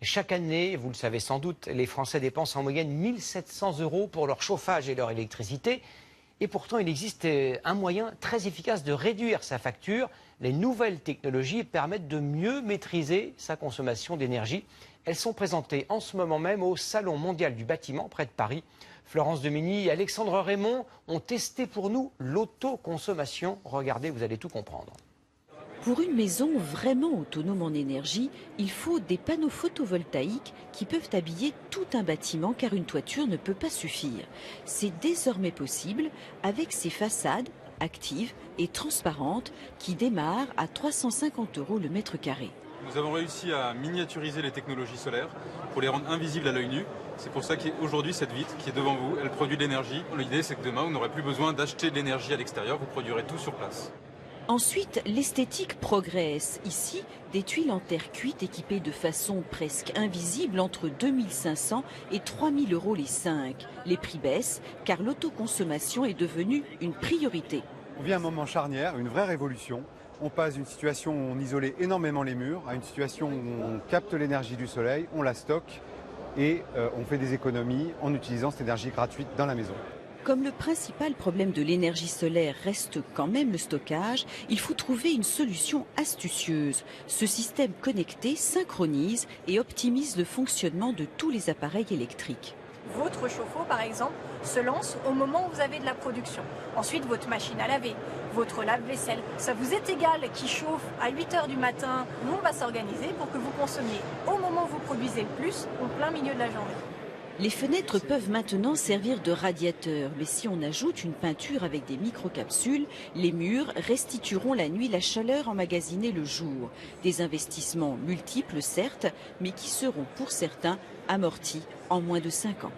Chaque année, vous le savez sans doute, les Français dépensent en moyenne 1 700 € pour leur chauffage et leur électricité. Et pourtant, il existe un moyen très efficace de réduire sa facture. Les nouvelles technologies permettent de mieux maîtriser sa consommation d'énergie. Elles sont présentées en ce moment même au Salon mondial du bâtiment près de Paris. Florence Demigny et Alexandre Raymond ont testé pour nous l'autoconsommation. Regardez, vous allez tout comprendre. Pour une maison vraiment autonome en énergie, il faut des panneaux photovoltaïques qui peuvent habiller tout un bâtiment car une toiture ne peut pas suffire. C'est désormais possible avec ces façades actives et transparentes qui démarrent à 350 € le mètre carré. Nous avons réussi à miniaturiser les technologies solaires pour les rendre invisibles à l'œil nu. C'est pour ça qu'aujourd'hui, cette vitre qui est devant vous, elle produit de l'énergie. L'idée, c'est que demain, vous n'aurez plus besoin d'acheter de l'énergie à l'extérieur, vous produirez tout sur place. Ensuite, l'esthétique progresse. Ici, des tuiles en terre cuite équipées de façon presque invisible entre 2 500 et 3 000 € les 5. Les prix baissent car l'autoconsommation est devenue une priorité. On vit un moment charnière, une vraie révolution. On passe d'une situation où on isolait énormément les murs à une situation où on capte l'énergie du soleil, on la stocke et on fait des économies en utilisant cette énergie gratuite dans la maison. Comme le principal problème de l'énergie solaire reste quand même le stockage, il faut trouver une solution astucieuse. Ce système connecté synchronise et optimise le fonctionnement de tous les appareils électriques. Votre chauffe-eau, par exemple, se lance au moment où vous avez de la production. Ensuite, votre machine à laver, votre lave-vaisselle. Ça vous est égal qui chauffe à 8 h du matin. Nous, on va s'organiser pour que vous consommiez au moment où vous produisez le plus, au plein milieu de la journée. Les fenêtres peuvent maintenant servir de radiateurs, mais si on ajoute une peinture avec des microcapsules, les murs restitueront la nuit la chaleur emmagasinée le jour. Des investissements multiples certes, mais qui seront pour certains amortis en moins de 5 ans.